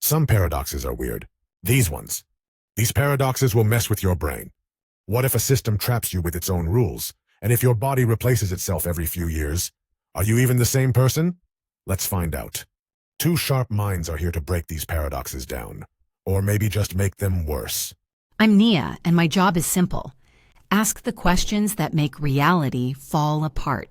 Some paradoxes are weird. These ones. These paradoxes will mess with your brain. What if a system traps you with its own rules? And if your body replaces itself every few years? Are you even the same person? Let's find out. Two sharp minds are here to break these paradoxes down. Or maybe just make them worse. I'm Nia, and my job is simple. Ask the questions that make reality fall apart.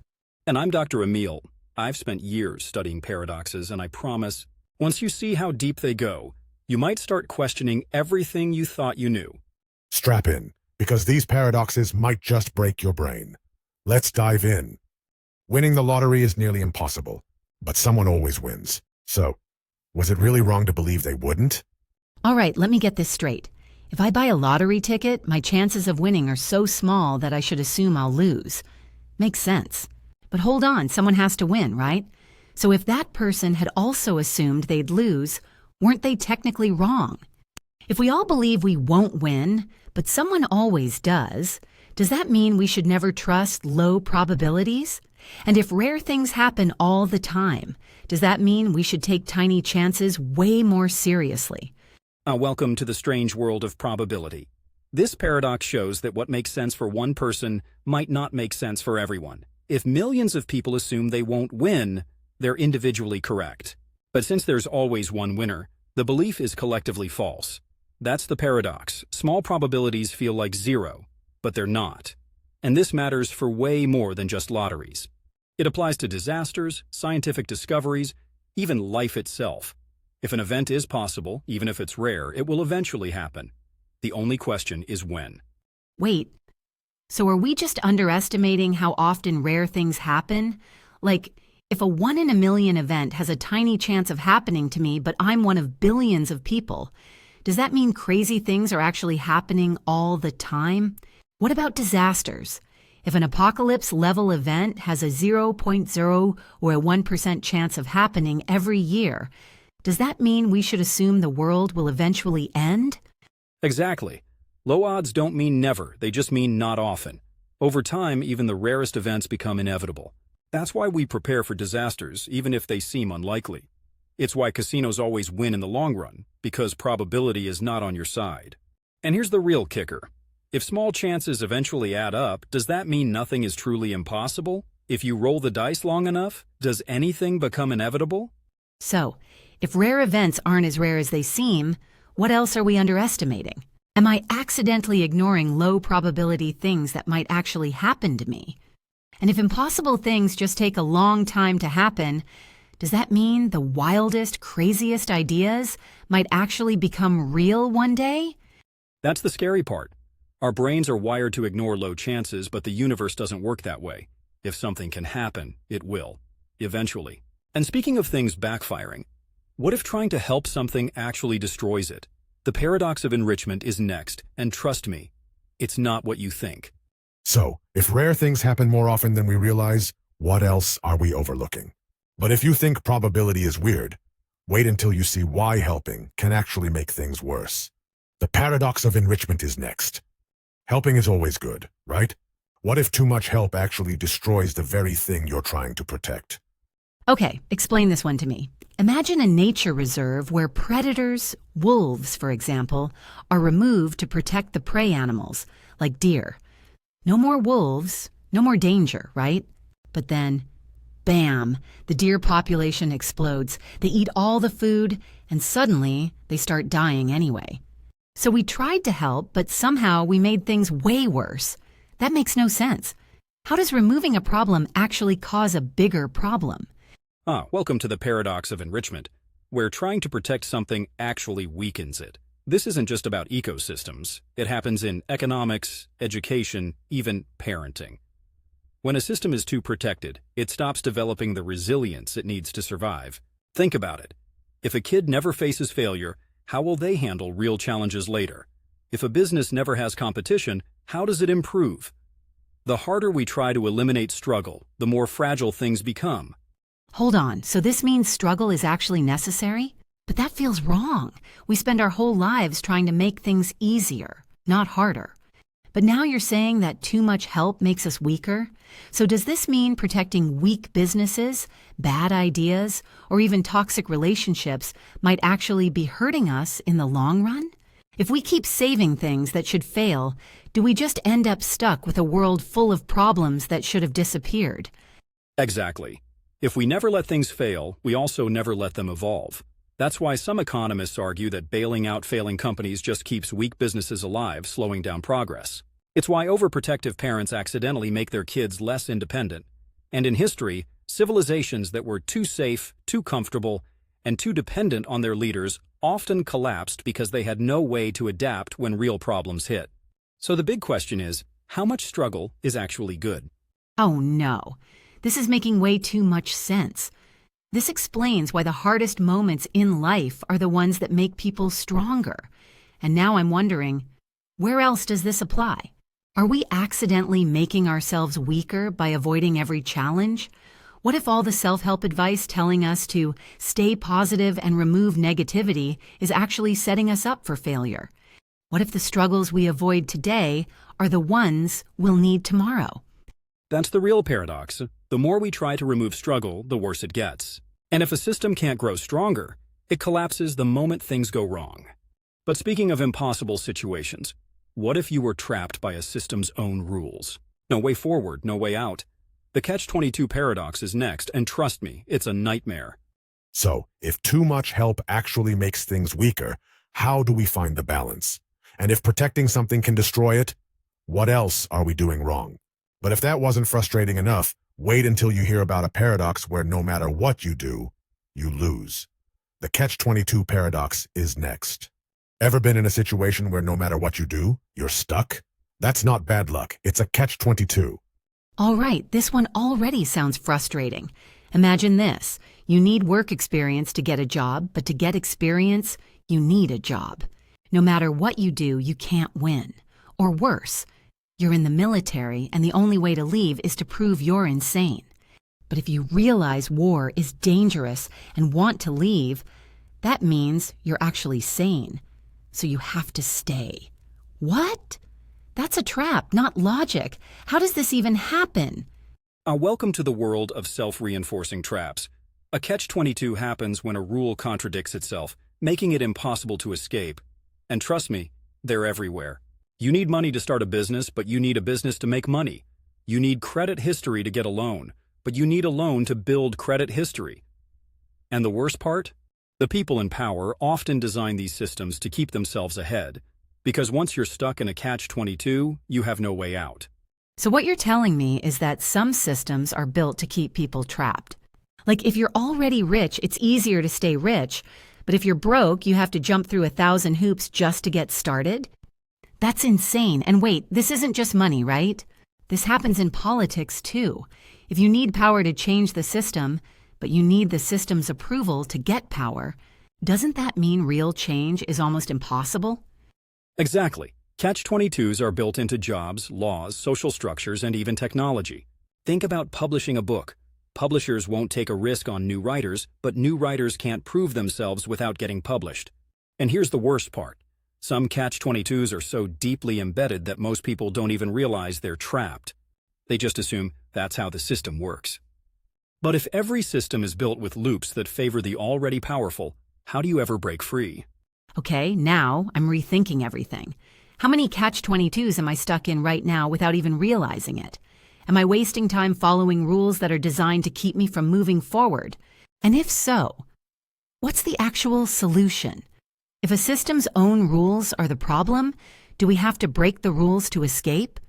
And I'm Dr. Emil. I've spent years studying paradoxes, and I promise, once you see how deep they go, you might start questioning everything you thought you knew. Strap in, because these paradoxes might just break your brain. Let's dive in. Winning the lottery is nearly impossible, but someone always wins. So, was it really wrong to believe they wouldn't? All right, let me get this straight. If I buy a lottery ticket, my chances of winning are so small that I should assume I'll lose. Makes sense. But hold on, someone has to win, right? So if that person had also assumed they'd lose, weren't they technically wrong? If we all believe we won't win, but someone always does that mean we should never trust low probabilities? And if rare things happen all the time, does that mean we should take tiny chances way more seriously? Welcome to the strange world of probability. This paradox shows that what makes sense for one person might not make sense for everyone. If millions of people assume they won't win, they're individually correct. But since there's always one winner, the belief is collectively false. That's the paradox. Small probabilities feel like zero, but they're not. And this matters for way more than just lotteries. It applies to disasters, scientific discoveries, even life itself. If an event is possible, even if it's rare, it will eventually happen. The only question is when. Wait, so are we just underestimating how often rare things happen? Like, if a 1 in a million event has a tiny chance of happening to me, but I'm one of billions of people, does that mean crazy things are actually happening all the time? What about disasters? If an apocalypse-level event has a 0.0 or a 1% chance of happening every year, does that mean we should assume the world will eventually end? Exactly. Low odds don't mean never, they just mean not often. Over time, even the rarest events become inevitable. That's why we prepare for disasters, even if they seem unlikely. It's why casinos always win in the long run, because probability is not on your side. And here's the real kicker. If small chances eventually add up, does that mean nothing is truly impossible? If you roll the dice long enough, does anything become inevitable? So, if rare events aren't as rare as they seem, what else are we underestimating? Am I accidentally ignoring low probability things that might actually happen to me? And if impossible things just take a long time to happen, does that mean the wildest, craziest ideas might actually become real one day? That's the scary part. Our brains are wired to ignore low chances, but the universe doesn't work that way. If something can happen, it will. Eventually. And speaking of things backfiring, what if trying to help something actually destroys it? The paradox of enrichment is next, and trust me, it's not what you think. So, if rare things happen more often than we realize, what else are we overlooking? But if you think probability is weird, wait until you see why helping can actually make things worse. The paradox of enrichment is next. Helping is always good, right? What if too much help actually destroys the very thing you're trying to protect? Okay, explain this one to me. Imagine a nature reserve where predators, wolves for example, are removed to protect the prey animals, like deer. No more wolves, no more danger, right? But then, bam, the deer population explodes. They eat all the food, and suddenly they start dying anyway. So we tried to help, but somehow we made things way worse. That makes no sense. How does removing a problem actually cause a bigger problem? Welcome to the paradox of enrichment, where trying to protect something actually weakens it. This isn't just about ecosystems. It happens in economics, education, even parenting. When a system is too protected, it stops developing the resilience it needs to survive. Think about it. If a kid never faces failure, how will they handle real challenges later? If a business never has competition, how does it improve? The harder we try to eliminate struggle, the more fragile things become. Hold on, so this means struggle is actually necessary? But that feels wrong. We spend our whole lives trying to make things easier, not harder. But now you're saying that too much help makes us weaker? So does this mean protecting weak businesses, bad ideas, or even toxic relationships might actually be hurting us in the long run? If we keep saving things that should fail, do we just end up stuck with a world full of problems that should have disappeared? Exactly. If we never let things fail, we also never let them evolve. That's why some economists argue that bailing out failing companies just keeps weak businesses alive, slowing down progress. It's why overprotective parents accidentally make their kids less independent. And in history, civilizations that were too safe, too comfortable, and too dependent on their leaders often collapsed because they had no way to adapt when real problems hit. So the big question is, how much struggle is actually good? Oh no, this is making way too much sense. This explains why the hardest moments in life are the ones that make people stronger. And now I'm wondering, where else does this apply? Are we accidentally making ourselves weaker by avoiding every challenge? What if all the self-help advice telling us to stay positive and remove negativity is actually setting us up for failure? What if the struggles we avoid today are the ones we'll need tomorrow? That's the real paradox. The more we try to remove struggle, the worse it gets. And if a system can't grow stronger, it collapses the moment things go wrong. But speaking of impossible situations, what if you were trapped by a system's own rules? No way forward, no way out. The Catch-22 paradox is next, and trust me, it's a nightmare. So, if too much help actually makes things weaker, how do we find the balance? And if protecting something can destroy it, what else are we doing wrong? But if that wasn't frustrating enough, wait until you hear about a paradox where no matter what you do, you lose. The Catch-22 paradox is next. Ever been in a situation where no matter what you do, you're stuck? That's not bad luck. It's a Catch-22. All right, this one already sounds frustrating. Imagine this. You need work experience to get a job, but to get experience, you need a job. No matter what you do, you can't win. Or worse, you're in the military and the only way to leave is to prove you're insane. But if you realize war is dangerous and want to leave, that means you're actually sane. So you have to stay. What? That's a trap, not logic. How does this even happen? Welcome to the world of self-reinforcing traps. A Catch-22 happens when a rule contradicts itself, making it impossible to escape. And trust me, they're everywhere. You need money to start a business, but you need a business to make money. You need credit history to get a loan, but you need a loan to build credit history. And the worst part? The people in power often design these systems to keep themselves ahead, because once you're stuck in a Catch-22, you have no way out. So what you're telling me is that some systems are built to keep people trapped. Like if you're already rich, it's easier to stay rich, but if you're broke, you have to jump through 1,000 hoops just to get started? That's insane. And wait, this isn't just money, right? This happens in politics too. If you need power to change the system, but you need the system's approval to get power, doesn't that mean real change is almost impossible? Exactly. Catch-22s are built into jobs, laws, social structures, and even technology. Think about publishing a book. Publishers won't take a risk on new writers, but new writers can't prove themselves without getting published. And here's the worst part. Some Catch-22s are so deeply embedded that most people don't even realize they're trapped. They just assume that's how the system works. But if every system is built with loops that favor the already powerful, how do you ever break free? Okay, now I'm rethinking everything. How many Catch-22s am I stuck in right now without even realizing it? Am I wasting time following rules that are designed to keep me from moving forward? And if so, what's the actual solution? If a system's own rules are the problem, do we have to break the rules to escape?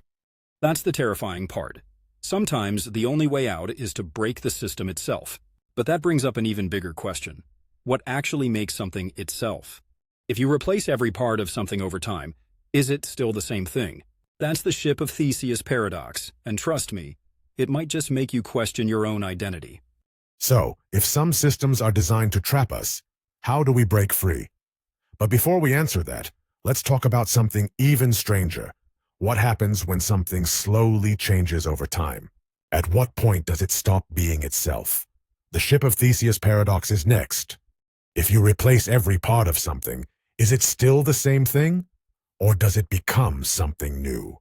That's the terrifying part. Sometimes the only way out is to break the system itself. But that brings up an even bigger question. What actually makes something itself? If you replace every part of something over time, is it still the same thing? That's the ship of Theseus paradox, and trust me, it might just make you question your own identity. So, if some systems are designed to trap us, how do we break free? But before we answer that, let's talk about something even stranger. What happens when something slowly changes over time? At what point does it stop being itself? The ship of Theseus paradox is next. If you replace every part of something, is it still the same thing? Or does it become something new?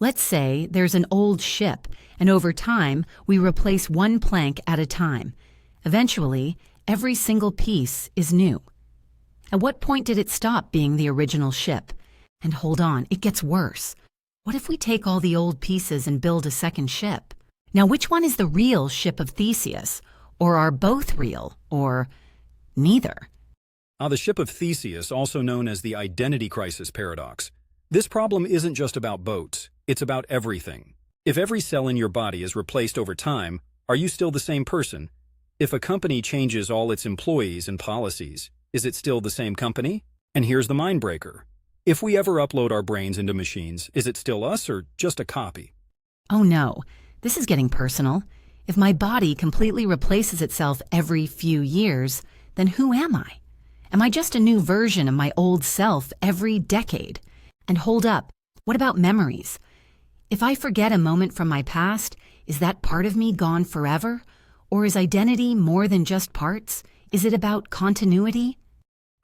Let's say there's an old ship, and over time, we replace one plank at a time. Eventually, every single piece is new. At what point did it stop being the original ship? And hold on, it gets worse. What if we take all the old pieces and build a second ship? Now, which one is the real ship of Theseus? Or are both real? Or neither? The ship of Theseus, also known as the identity crisis paradox. This problem isn't just about boats, it's about everything. If every cell in your body is replaced over time, are you still the same person? If a company changes all its employees and policies, is it still the same company? And here's the mind breaker. If we ever upload our brains into machines, is it still us or just a copy? Oh no, this is getting personal. If my body completely replaces itself every few years, then who am I? Am I just a new version of my old self every decade? And hold up, what about memories? If I forget a moment from my past, is that part of me gone forever? Or is identity more than just parts? Is it about continuity?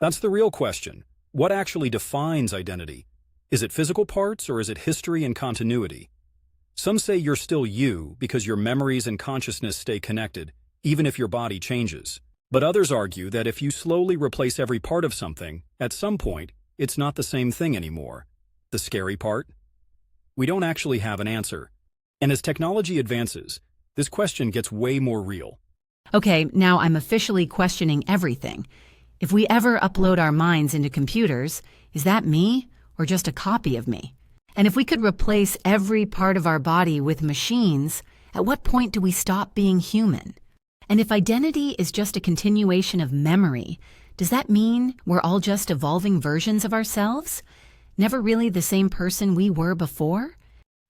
That's the real question. What actually defines identity? Is it physical parts or is it history and continuity? Some say you're still you because your memories and consciousness stay connected, even if your body changes. But others argue that if you slowly replace every part of something, at some point, it's not the same thing anymore. The scary part? We don't actually have an answer. And as technology advances, this question gets way more real. Okay, now I'm officially questioning everything. If we ever upload our minds into computers, is that me or just a copy of me? And if we could replace every part of our body with machines, at what point do we stop being human? And if identity is just a continuation of memory, does that mean we're all just evolving versions of ourselves? Never really the same person we were before?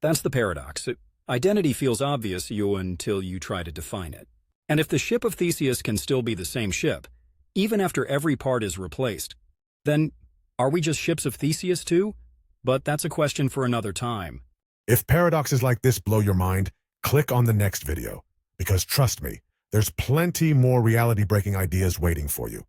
That's the paradox. Identity feels obvious to you until you try to define it. And if the ship of Theseus can still be the same ship, even after every part is replaced, then are we just ships of Theseus too? But that's a question for another time. If paradoxes like this blow your mind, click on the next video. Because trust me, there's plenty more reality-breaking ideas waiting for you.